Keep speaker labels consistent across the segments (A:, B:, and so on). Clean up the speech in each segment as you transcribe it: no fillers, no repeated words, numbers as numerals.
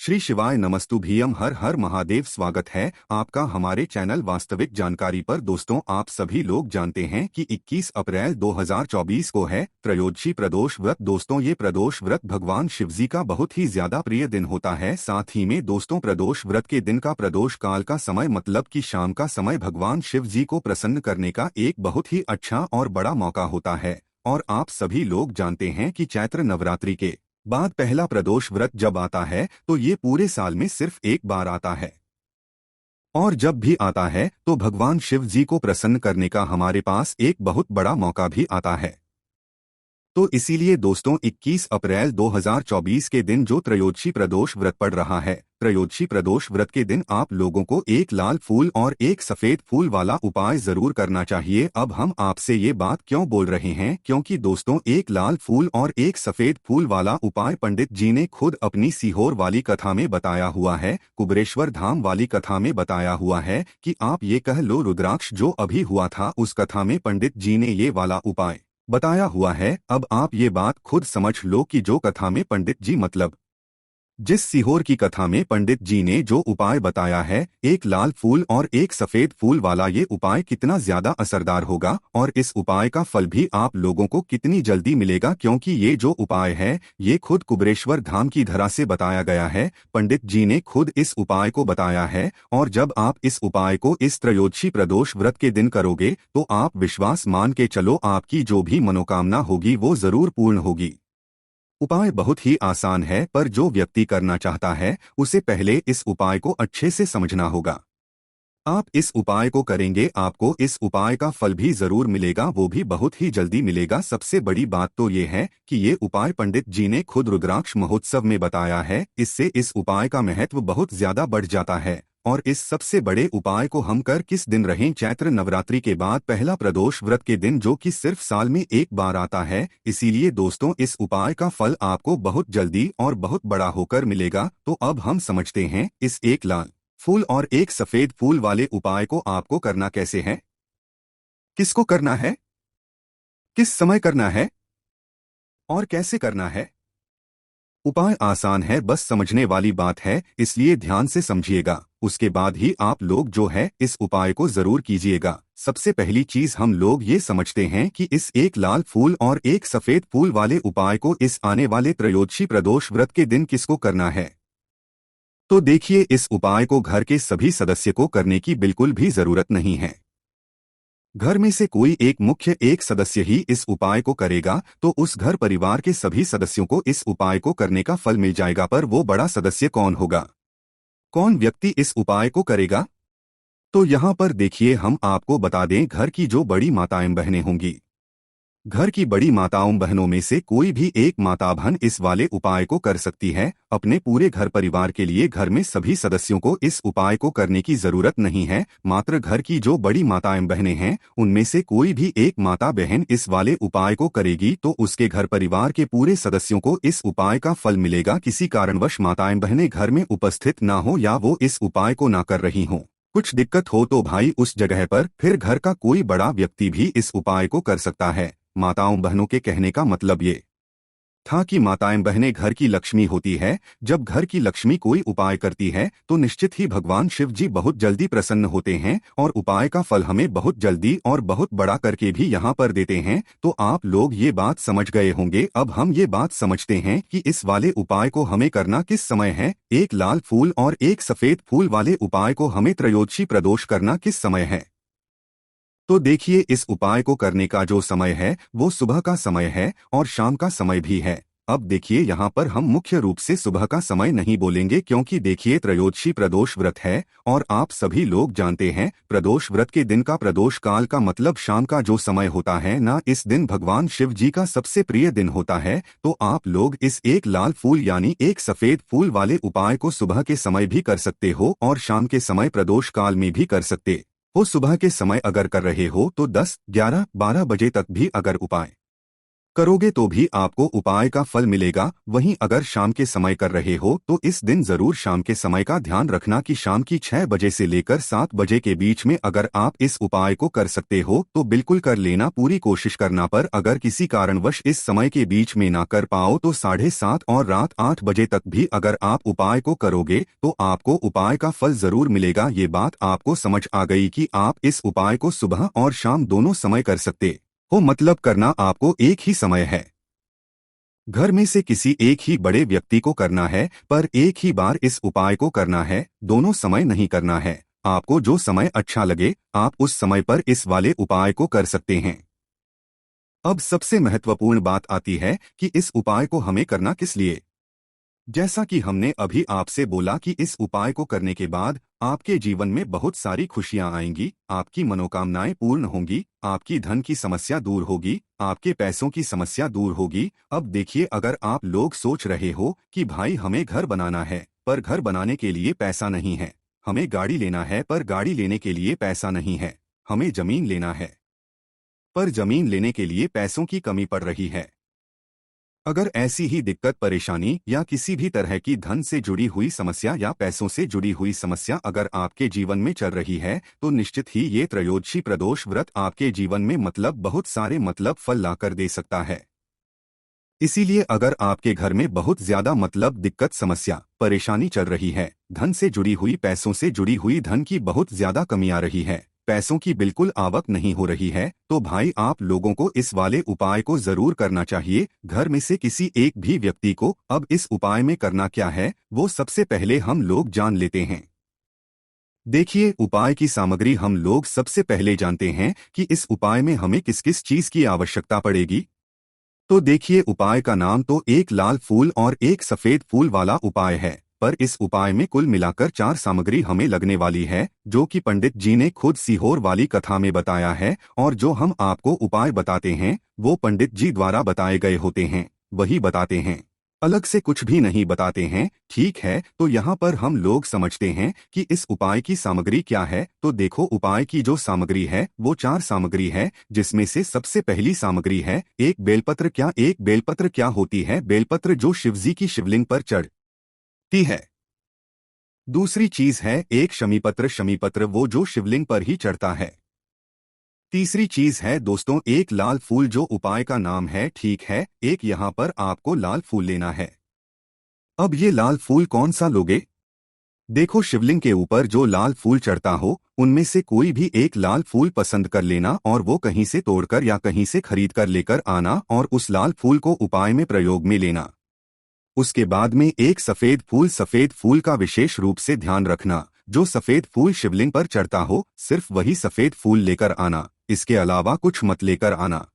A: श्री शिवाय नमस्तुभ्यम हर हर महादेव। स्वागत है आपका हमारे चैनल वास्तविक जानकारी पर। दोस्तों, आप सभी लोग जानते हैं कि 21 अप्रैल 2024 को है त्रयोदशी प्रदोष व्रत। दोस्तों, ये प्रदोष व्रत भगवान शिवजी का बहुत ही ज्यादा प्रिय दिन होता है। साथ ही में दोस्तों, प्रदोष व्रत के दिन का प्रदोष काल का समय मतलब कि शाम का समय भगवान शिव जी को प्रसन्न करने का एक बहुत ही अच्छा और बड़ा मौका होता है। और आप सभी लोग जानते हैं कि चैत्र नवरात्रि के बाद पहला प्रदोष व्रत जब आता है तो ये पूरे साल में सिर्फ एक बार आता है, और जब भी आता है तो भगवान शिव जी को प्रसन्न करने का हमारे पास एक बहुत बड़ा मौका भी आता है। तो इसीलिए दोस्तों, 21 अप्रैल 2024 के दिन जो त्रयोदशी प्रदोष व्रत पड़ रहा है, त्रयोदशी प्रदोष व्रत के दिन आप लोगों को एक लाल फूल और एक सफेद फूल वाला उपाय जरूर करना चाहिए। अब हम आपसे ये बात क्यों बोल रहे हैं, क्योंकि दोस्तों, एक लाल फूल और एक सफेद फूल वाला उपाय पंडित जी ने खुद अपनी सीहोर वाली कथा में बताया हुआ है, कुबरेश्वर धाम वाली कथा में बताया हुआ है कि आप ये कह लो रुद्राक्ष जो अभी हुआ था उस कथा में पंडित जी ने ये वाला उपाय बताया हुआ है। अब आप ये बात खुद समझ लो कि जो कथा में पंडित जी मतलब जिस सीहोर की कथा में पंडित जी ने जो उपाय बताया है, एक लाल फूल और एक सफेद फूल वाला, ये उपाय कितना ज्यादा असरदार होगा और इस उपाय का फल भी आप लोगों को कितनी जल्दी मिलेगा, क्योंकि ये जो उपाय है ये खुद कुबरेश्वर धाम की धरा से बताया गया है। पंडित जी ने खुद इस उपाय को बताया है, और जब आप इस उपाय को इस त्रयोदशी प्रदोष व्रत के दिन करोगे तो आप विश्वास मान के चलो, आपकी जो भी मनोकामना होगी वो जरूर पूर्ण होगी। उपाय बहुत ही आसान है, पर जो व्यक्ति करना चाहता है उसे पहले इस उपाय को अच्छे से समझना होगा। आप इस उपाय को करेंगे, आपको इस उपाय का फल भी जरूर मिलेगा, वो भी बहुत ही जल्दी मिलेगा। सबसे बड़ी बात तो ये है कि ये उपाय पंडित जी ने खुद रुद्राक्ष महोत्सव में बताया है। इससे इस उपाय का महत्व बहुत ज्यादा बढ़ जाता है। और इस सबसे बड़े उपाय को हम कर किस दिन रहें? चैत्र नवरात्रि के बाद पहला प्रदोष व्रत के दिन, जो कि सिर्फ साल में एक बार आता है। इसीलिए दोस्तों, इस उपाय का फल आपको बहुत जल्दी और बहुत बड़ा होकर मिलेगा। तो अब हम समझते हैं इस एक लाल फूल और एक सफेद फूल वाले उपाय को आपको करना कैसे है, किसको करना है, किस समय करना है और कैसे करना है। उपाय आसान है, बस समझने वाली बात है, इसलिए ध्यान से समझिएगा। उसके बाद ही आप लोग जो है इस उपाय को जरूर कीजिएगा। सबसे पहली चीज हम लोग ये समझते हैं कि इस एक लाल फूल और एक सफेद फूल वाले उपाय को इस आने वाले त्रयोदशी प्रदोष व्रत के दिन किसको करना है। तो देखिए, इस उपाय को घर के सभी सदस्य को करने की बिल्कुल भी जरूरत नहीं है। घर में से कोई एक मुख्य एक सदस्य ही इस उपाय को करेगा तो उस घर परिवार के सभी सदस्यों को इस उपाय को करने का फल मिल जाएगा। पर वो बड़ा सदस्य कौन होगा, कौन व्यक्ति इस उपाय को करेगा? तो यहाँ पर देखिए, हम आपको बता दें, घर की जो बड़ी माताएं बहनें होंगी, घर की बड़ी माताओं बहनों में से कोई भी एक माता बहन इस वाले उपाय को कर सकती है। अपने पूरे घर परिवार के लिए घर में सभी सदस्यों को इस उपाय को करने की जरूरत नहीं है। मात्र घर की जो बड़ी माताएं बहनें हैं उनमें से कोई भी एक माता बहन इस वाले उपाय को करेगी तो उसके घर परिवार के पूरे सदस्यों को इस उपाय का फल मिलेगा। किसी कारणवश माताएं बहनें घर में उपस्थित ना हो या वो इस उपाय को ना कर रही हों, कुछ दिक्कत हो, तो भाई उस जगह पर फिर घर का कोई बड़ा व्यक्ति भी इस उपाय को कर सकता है। माताओं बहनों के कहने का मतलब ये था कि माताएं बहनें घर की लक्ष्मी होती है। जब घर की लक्ष्मी कोई उपाय करती है तो निश्चित ही भगवान शिव जी बहुत जल्दी प्रसन्न होते हैं और उपाय का फल हमें बहुत जल्दी और बहुत बड़ा करके भी यहाँ पर देते हैं। तो आप लोग ये बात समझ गए होंगे। अब हम ये बात समझते हैं कि इस वाले उपाय को हमें करना किस समय है। एक लाल फूल और एक सफेद फूल वाले उपाय को हमें त्रयोदशी प्रदोष करना किस समय है। तो देखिए, इस उपाय को करने का जो समय है वो सुबह का समय है और शाम का समय भी है। अब देखिए, यहाँ पर हम मुख्य रूप से सुबह का समय नहीं बोलेंगे, क्योंकि देखिए त्रयोदशी प्रदोष व्रत है और आप सभी लोग जानते हैं प्रदोष व्रत के दिन का प्रदोष काल का मतलब शाम का जो समय होता है ना, इस दिन भगवान शिव जी का सबसे प्रिय दिन होता है। तो आप लोग इस एक लाल फूल यानी एक सफेद फूल वाले उपाय को सुबह के समय भी कर सकते हो और शाम के समय प्रदोष काल में भी कर सकते हो। सुबह के समय अगर कर रहे हो तो 10, 11, 12 बजे तक भी अगर उपाय करोगे तो भी आपको उपाय का फल मिलेगा। वहीं अगर शाम के समय कर रहे हो तो इस दिन जरूर शाम के समय का ध्यान रखना कि शाम की 6 बजे से लेकर 7 बजे के बीच में अगर आप इस उपाय को कर सकते हो तो बिल्कुल कर लेना, पूरी कोशिश करना। पर अगर किसी कारणवश इस समय के बीच में ना कर पाओ तो 7:30 और रात 8 बजे तक भी अगर आप उपाय को करोगे तो आपको उपाय का फल जरूर मिलेगा। ये बात आपको समझ आ गई कि आप इस उपाय को सुबह और शाम दोनों समय कर सकते हो, मतलब करना आपको एक ही समय है। घर में से किसी एक ही बड़े व्यक्ति को करना है, पर एक ही बार इस उपाय को करना है, दोनों समय नहीं करना है। आपको जो समय अच्छा लगे आप उस समय पर इस वाले उपाय को कर सकते हैं। अब सबसे महत्वपूर्ण बात आती है कि इस उपाय को हमें करना किस लिए। जैसा कि हमने अभी आपसे बोला कि इस उपाय को करने के बाद आपके जीवन में बहुत सारी खुशियां आएंगी, आपकी मनोकामनाएं पूर्ण होंगी, आपकी धन की समस्या दूर होगी, आपके पैसों की समस्या दूर होगी। अब देखिए, अगर आप लोग सोच रहे हो कि भाई हमें घर बनाना है पर घर बनाने के लिए पैसा नहीं है, हमें गाड़ी लेना है पर गाड़ी लेने के लिए पैसा नहीं है, हमें जमीन लेना है पर जमीन लेने के लिए पैसों की कमी पड़ रही है। अगर ऐसी ही दिक्कत, परेशानी या किसी भी तरह की धन से जुड़ी हुई समस्या या पैसों से जुड़ी हुई समस्या अगर आपके जीवन में चल रही है तो निश्चित ही ये त्रयोदशी प्रदोष व्रत आपके जीवन में बहुत सारे फल लाकर दे सकता है। इसीलिए अगर आपके घर में बहुत ज्यादा दिक्कत, समस्या, परेशानी चल रही है, धन से जुड़ी हुई, पैसों से जुड़ी हुई धन की बहुत ज्यादा कमी आ रही है, पैसों की बिल्कुल आवक नहीं हो रही है, तो भाई आप लोगों को इस वाले उपाय को जरूर करना चाहिए। घर में से किसी एक भी व्यक्ति को। अब इस उपाय में करना क्या है वो सबसे पहले हम लोग जान लेते हैं। देखिए, उपाय की सामग्री हम लोग सबसे पहले जानते हैं कि इस उपाय में हमें किस किस चीज की आवश्यकता पड़ेगी। तो देखिए, उपाय का नाम तो एक लाल फूल और एक सफेद फूल वाला उपाय है, पर इस उपाय में कुल मिलाकर 4 सामग्री हमें लगने वाली है, जो कि पंडित जी ने खुद सीहोर वाली कथा में बताया है। और जो हम आपको उपाय बताते हैं वो पंडित जी द्वारा बताए गए होते हैं, वही बताते हैं, अलग से कुछ भी नहीं बताते हैं। ठीक है, तो यहाँ पर हम लोग समझते हैं कि इस उपाय की सामग्री क्या है। तो देखो, उपाय की जो सामग्री है वो 4 सामग्री है, जिसमें से सबसे पहली सामग्री है एक बेलपत्र। क्या एक बेलपत्र क्या होती है? बेलपत्र जो शिवजी की शिवलिंग पर चढ़ती है। दूसरी चीज है एक शमीपत्र। शमीपत्र वो जो शिवलिंग पर ही चढ़ता है। तीसरी चीज है दोस्तों एक लाल फूल, जो उपाय का नाम है। ठीक है, एक यहाँ पर आपको लाल फूल लेना है। अब ये लाल फूल कौन सा लोगे? देखो, शिवलिंग के ऊपर जो लाल फूल चढ़ता हो उनमें से कोई भी एक लाल फूल पसंद कर लेना और वो कहीं से तोड़कर या कहीं से खरीद कर लेकर आना और उस लाल फूल को उपाय में प्रयोग में लेना। उसके बाद में एक सफेद फूल। सफेद फूल का विशेष रूप से ध्यान रखना, जो सफेद फूल शिवलिंग पर चढ़ता हो सिर्फ वही सफेद फूल लेकर आना, इसके अलावा कुछ मत लेकर आना।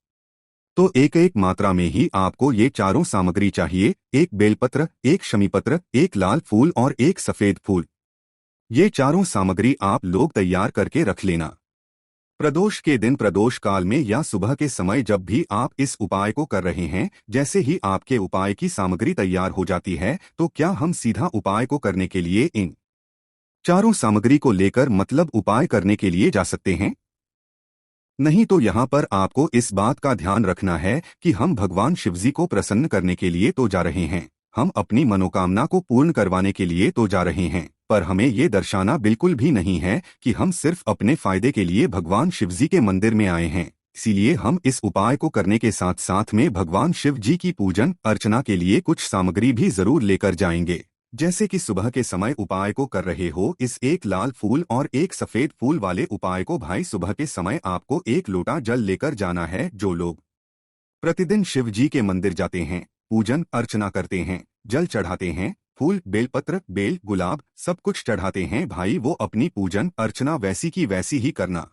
A: तो एक एक मात्रा में ही आपको ये चारों सामग्री चाहिए, एक बेलपत्र, एक शमीपत्र, एक लाल फूल और एक सफेद फूल। ये चारों सामग्री आप लोग तैयार करके रख लेना। प्रदोष के दिन, प्रदोष काल में या सुबह के समय जब भी आप इस उपाय को कर रहे हैं, जैसे ही आपके उपाय की सामग्री तैयार हो जाती है तो क्या हम सीधा उपाय को करने के लिए इन चारों सामग्री को लेकर उपाय करने के लिए जा सकते हैं? नहीं, तो यहाँ पर आपको इस बात का ध्यान रखना है कि हम भगवान शिवजी को प्रसन्न करने के लिए तो जा रहे हैं, हम अपनी मनोकामना को पूर्ण करवाने के लिए तो जा रहे हैं, पर हमें ये दर्शाना बिल्कुल भी नहीं है कि हम सिर्फ अपने फायदे के लिए भगवान शिवजी के मंदिर में आए हैं। इसीलिए हम इस उपाय को करने के साथ साथ में भगवान शिव जी की पूजन अर्चना के लिए कुछ सामग्री भी जरूर लेकर जाएंगे। जैसे कि सुबह के समय उपाय को कर रहे हो, इस एक लाल फूल और एक सफेद फूल वाले उपाय को भाई सुबह के समय आपको एक लोटा जल लेकर जाना है। जो लोग प्रतिदिन शिव जी के मंदिर जाते हैं, पूजन अर्चना करते हैं, जल चढ़ाते हैं, फूल, बेलपत्र, बेल, गुलाब सब कुछ चढ़ाते हैं, भाई वो अपनी पूजन अर्चना वैसी की वैसी ही करना।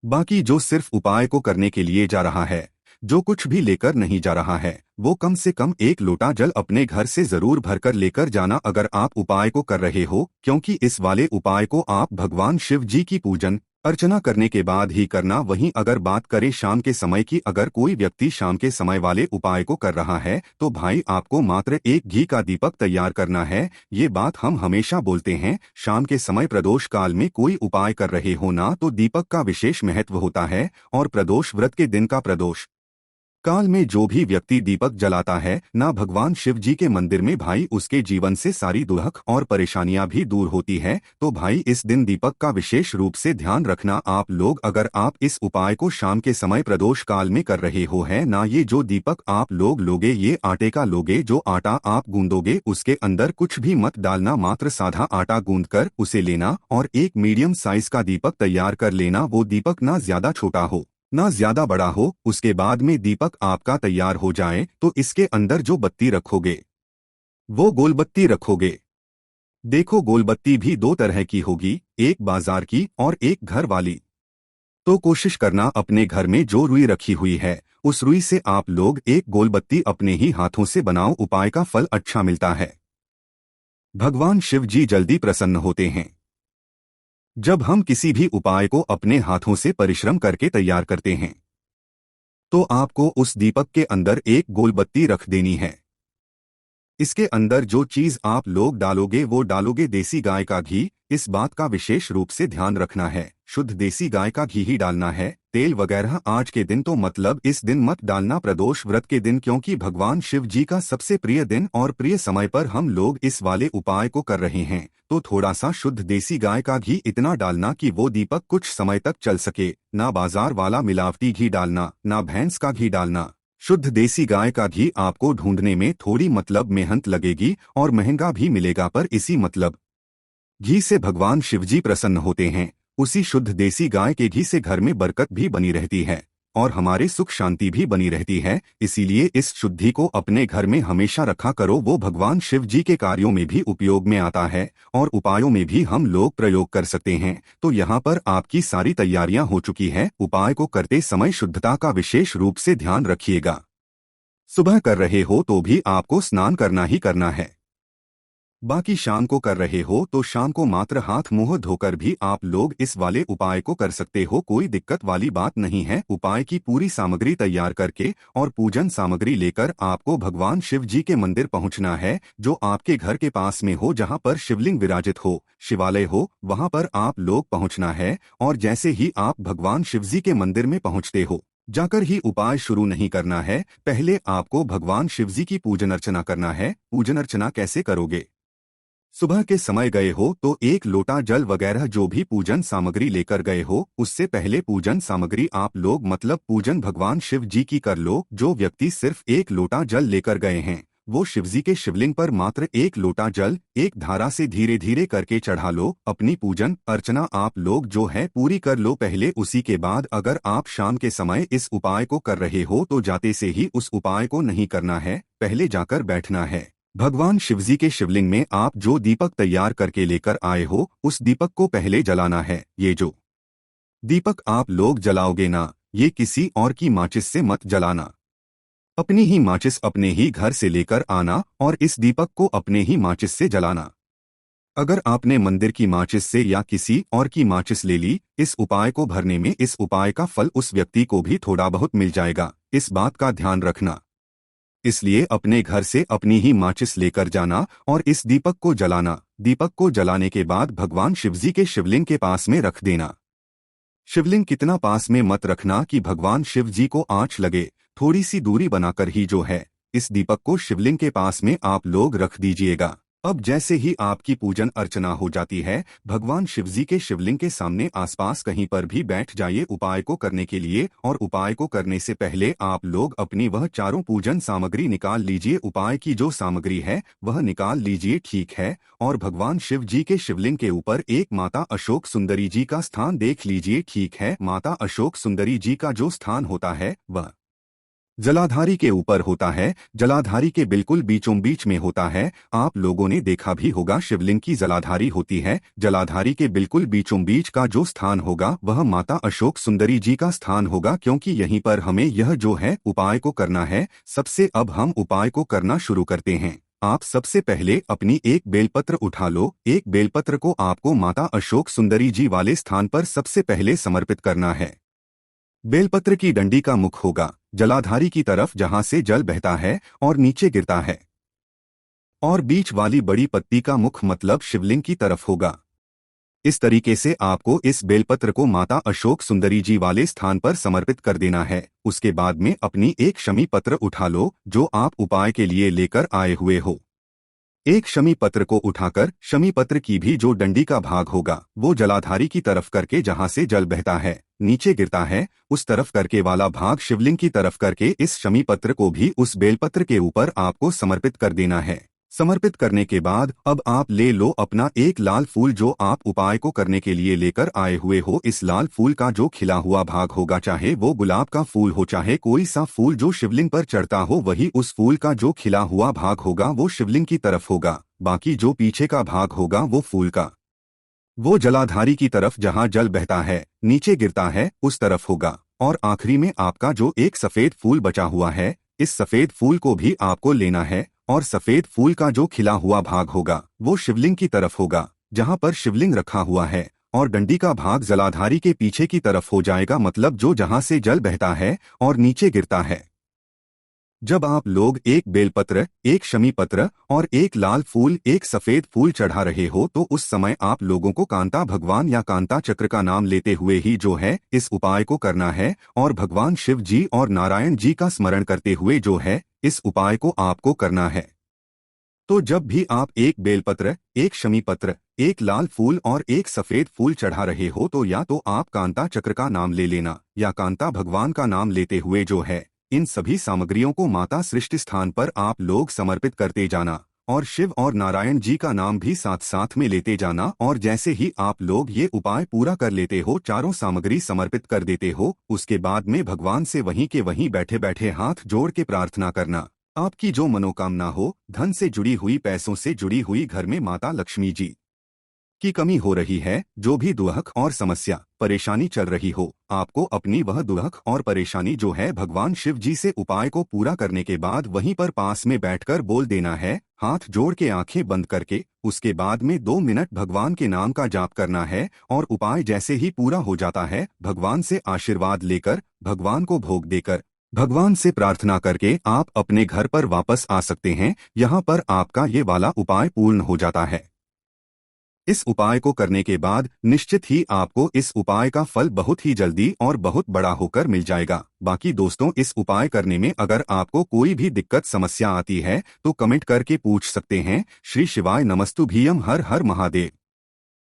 A: बाकी जो सिर्फ उपाय को करने के लिए जा रहा है, जो कुछ भी लेकर नहीं जा रहा है, वो कम से कम एक लोटा जल अपने घर से जरूर भरकर लेकर जाना अगर आप उपाय को कर रहे हो, क्योंकि इस वाले उपाय को आप भगवान शिव जी की पूजन अर्चना करने के बाद ही करना। वहीं अगर बात करें शाम के समय की, अगर कोई व्यक्ति शाम के समय वाले उपाय को कर रहा है तो भाई आपको मात्र एक घी का दीपक तैयार करना है। ये बात हम हमेशा बोलते हैं, शाम के समय प्रदोष काल में कोई उपाय कर रहे हो ना तो दीपक का विशेष महत्व होता है। और प्रदोष व्रत के दिन का प्रदोष काल में जो भी व्यक्ति दीपक जलाता है ना भगवान शिव जी के मंदिर में भाई उसके जीवन से सारी दुख और परेशानियां भी दूर होती है। तो भाई इस दिन दीपक का विशेष रूप से ध्यान रखना आप लोग। अगर आप इस उपाय को शाम के समय प्रदोष काल में कर रहे हो है ना, ये जो दीपक आप लोग लोगे ये आटे का लोगे। जो आटा आप गूंदोगे उसके अंदर कुछ भी मत डालना, मात्र साधा आटा गूंद कर उसे लेना और एक मीडियम साइज का दीपक तैयार कर लेना। वो दीपक ना ज्यादा छोटा हो ना ज्यादा बड़ा हो। उसके बाद में दीपक आपका तैयार हो जाए तो इसके अंदर जो बत्ती रखोगे वो गोलबत्ती रखोगे। देखो गोलबत्ती भी दो तरह की होगी, एक बाजार की और एक घर वाली। तो कोशिश करना अपने घर में जो रुई रखी हुई है उस रुई से आप लोग एक गोलबत्ती अपने ही हाथों से बनाओ। उपाय का फल अच्छा मिलता है। भगवान शिव जी जल्दी प्रसन्न होते हैं जब हम किसी भी उपाय को अपने हाथों से परिश्रम करके तैयार करते हैं। तो आपको उस दीपक के अंदर एक गोलबत्ती रख देनी है। इसके अंदर जो चीज आप लोग डालोगे वो डालोगे देसी गाय का घी। इस बात का विशेष रूप से ध्यान रखना है, शुद्ध देसी गाय का घी ही डालना है। तेल वगैरह आज के दिन तो मतलब इस दिन मत डालना, प्रदोष व्रत के दिन, क्योंकि भगवान शिव जी का सबसे प्रिय दिन और प्रिय समय पर हम लोग इस वाले उपाय को कर रहे हैं। तो थोड़ा सा शुद्ध देसी गाय का घी इतना डालना कि वो दीपक कुछ समय तक चल सके। ना बाजार वाला मिलावटी घी डालना, ना भैंस का घी डालना। शुद्ध देसी गाय का घी आपको ढूंढने में थोड़ी मतलब मेहनत लगेगी और महंगा भी मिलेगा, पर इसी मतलब घी से भगवान शिवजी प्रसन्न होते हैं। उसी शुद्ध देसी गाय के घी से घर में बरकत भी बनी रहती है और हमारे सुख शांति भी बनी रहती है। इसीलिए इस शुद्धि को अपने घर में हमेशा रखा करो। वो भगवान शिव जी के कार्यों में भी उपयोग में आता है और उपायों में भी हम लोग प्रयोग कर सकते हैं। तो यहाँ पर आपकी सारी तैयारियां हो चुकी हैं। उपाय को करते समय शुद्धता का विशेष रूप से ध्यान रखिएगा। सुबह कर रहे हो तो भी आपको स्नान करना ही करना है। बाकी शाम को कर रहे हो तो शाम को मात्र हाथ मुंह धोकर भी आप लोग इस वाले उपाय को कर सकते हो, कोई दिक्कत वाली बात नहीं है। उपाय की पूरी सामग्री तैयार करके और पूजन सामग्री लेकर आपको भगवान शिव जी के मंदिर पहुंचना है, जो आपके घर के पास में हो, जहां पर शिवलिंग विराजित हो, शिवालय हो, वहां पर आप लोग पहुंचना है। और जैसे ही आप भगवान शिव जी के मंदिर में पहुंचते हो, जाकर ही उपाय शुरू नहीं करना है। पहले आपको भगवान शिव जी की पूजन अर्चना करना है। पूजन अर्चना कैसे करोगे? सुबह के समय गए हो तो एक लोटा जल वगैरह जो भी पूजन सामग्री लेकर गए हो, उससे पहले पूजन सामग्री आप लोग मतलब पूजन भगवान शिव जी की कर लो। जो व्यक्ति सिर्फ एक लोटा जल लेकर गए हैं वो शिवजी के शिवलिंग पर मात्र एक लोटा जल एक धारा से धीरे धीरे करके चढ़ा लो। अपनी पूजन अर्चना आप लोग जो है पूरी कर लो पहले। उसी के बाद अगर आप शाम के समय इस उपाय को कर रहे हो तो जाते से ही उस उपाय को नहीं करना है, पहले जाकर बैठना है। भगवान शिवजी के शिवलिंग में आप जो दीपक तैयार करके लेकर आए हो उस दीपक को पहले जलाना है। ये जो दीपक आप लोग जलाओगे ना, ये किसी और की माचिस से मत जलाना। अपनी ही माचिस अपने ही घर से लेकर आना और इस दीपक को अपने ही माचिस से जलाना। अगर आपने मंदिर की माचिस से या किसी और की माचिस ले ली, इस उपाय को भरने में इस उपाय का फल उस व्यक्ति को भी थोड़ा बहुत मिल जाएगा, इस बात का ध्यान रखना। इसलिए अपने घर से अपनी ही माचिस लेकर जाना और इस दीपक को जलाना। दीपक को जलाने के बाद भगवान शिवजी के शिवलिंग के पास में रख देना। शिवलिंग कितना पास में मत रखना कि भगवान शिव जी को आंच लगे, थोड़ी सी दूरी बनाकर ही जो है इस दीपक को शिवलिंग के पास में आप लोग रख दीजिएगा। अब जैसे ही आपकी पूजन अर्चना हो जाती है, भगवान शिवजी के शिवलिंग के सामने आसपास कहीं पर भी बैठ जाइए उपाय को करने के लिए। और उपाय को करने से पहले आप लोग अपनी वह चारों पूजन सामग्री निकाल लीजिए। उपाय की जो सामग्री है वह निकाल लीजिए, ठीक है। और भगवान शिव जी के शिवलिंग के ऊपर एक माता अशोक सुंदरी जी का स्थान देख लीजिए, ठीक है। माता अशोक सुंदरी जी का जो स्थान होता है वह जलाधारी के ऊपर होता है, जलाधारी के बिल्कुल बीचों बीच में होता है। आप लोगों ने देखा भी होगा शिवलिंग की जलाधारी होती है, जलाधारी के बिल्कुल बीचों बीच का जो स्थान होगा वह माता अशोक सुंदरी जी का स्थान होगा, क्योंकि यहीं पर हमें यह जो है उपाय को करना है। सबसे अब हम उपाय को करना शुरू करते हैं। आप सबसे पहले अपनी एक बेलपत्र उठा लो। एक बेलपत्र को आपको माता अशोक सुंदरी जी वाले स्थान पर सबसे पहले समर्पित करना है। बेलपत्र की डंडी का मुख होगा जलाधारी की तरफ जहां से जल बहता है और नीचे गिरता है, और बीच वाली बड़ी पत्ती का मुख मतलब शिवलिंग की तरफ होगा। इस तरीके से आपको इस बेलपत्र को माता अशोक सुंदरी जी वाले स्थान पर समर्पित कर देना है। उसके बाद में अपनी एक शमी पत्र उठा लो जो आप उपाय के लिए लेकर आए हुए हो। एक शमी पत्र को उठाकर शमी पत्र की भी जो डंडी का भाग होगा वो जलाधारी की तरफ करके जहां से जल बहता है नीचे गिरता है उस तरफ करके वाला भाग शिवलिंग की तरफ करके इस शमी पत्र को भी उस बेलपत्र के ऊपर आपको समर्पित कर देना है। समर्पित करने के बाद अब आप ले लो अपना एक लाल फूल जो आप उपाय को करने के लिए लेकर आए हुए हो। इस लाल फूल का जो खिला हुआ भाग होगा, चाहे वो गुलाब का फूल हो चाहे कोई सा फूल जो शिवलिंग पर चढ़ता हो, वही उस फूल का जो खिला हुआ भाग होगा वो शिवलिंग की तरफ होगा। बाकी जो पीछे का भाग होगा वो फूल का वो जलाधारी की तरफ जहां जल बहता है नीचे गिरता है उस तरफ होगा। और आखिरी में आपका जो एक सफेद फूल बचा हुआ है, इस सफेद फूल को भी आपको लेना है और सफेद फूल का जो खिला हुआ भाग होगा वो शिवलिंग की तरफ होगा जहां पर शिवलिंग रखा हुआ है, और डंडी का भाग जलाधारी के पीछे की तरफ हो जाएगा, मतलब जो जहां से जल बहता है और नीचे गिरता है। जब आप लोग एक बेलपत्र, एक शमी पत्र और एक लाल फूल, एक सफेद फूल चढ़ा रहे हो तो उस समय आप लोगों को कांता भगवान या कांता चक्र का नाम लेते हुए ही जो है इस उपाय को करना है, और भगवान शिव जी और नारायण जी का स्मरण करते हुए जो है इस उपाय को आपको करना है। तो जब भी आप एक बेलपत्र, एक शमी पत्र, एक लाल फूल और एक सफेद फूल चढ़ा रहे हो तो या तो आप कांता चक्र का नाम ले लेना या कांता भगवान का नाम लेते हुए जो है इन सभी सामग्रियों को माता सृष्टि स्थान पर आप लोग समर्पित करते जाना, और शिव और नारायण जी का नाम भी साथ साथ में लेते जाना। और जैसे ही आप लोग ये उपाय पूरा कर लेते हो, चारों सामग्री समर्पित कर देते हो, उसके बाद में भगवान से वहीं के वहीं बैठे बैठे हाथ जोड़ के प्रार्थना करना। आपकी जो मनोकामना हो, धन से जुड़ी हुई, पैसों से जुड़ी हुई, घर में माता लक्ष्मी जी की कमी हो रही है, जो भी दुख और समस्या परेशानी चल रही हो, आपको अपनी वह दुख और परेशानी जो है भगवान शिव जी से उपाय को पूरा करने के बाद वहीं पर पास में बैठकर बोल देना है, हाथ जोड़ के आंखें बंद करके। उसके बाद में 2 मिनट भगवान के नाम का जाप करना है, और उपाय जैसे ही पूरा हो जाता है भगवान से आशीर्वाद लेकर, भगवान को भोग देकर, भगवान से प्रार्थना करके आप अपने घर पर वापस आ सकते हैं। यहाँ पर आपका ये वाला उपाय पूर्ण हो जाता है। इस उपाय को करने के बाद निश्चित ही आपको इस उपाय का फल बहुत ही जल्दी और बहुत बड़ा होकर मिल जाएगा। बाकी दोस्तों, इस उपाय करने में अगर आपको कोई भी दिक्कत समस्या आती है तो कमेंट करके पूछ सकते हैं। श्री शिवाय नमस्तुभ्यम। हर हर महादेव।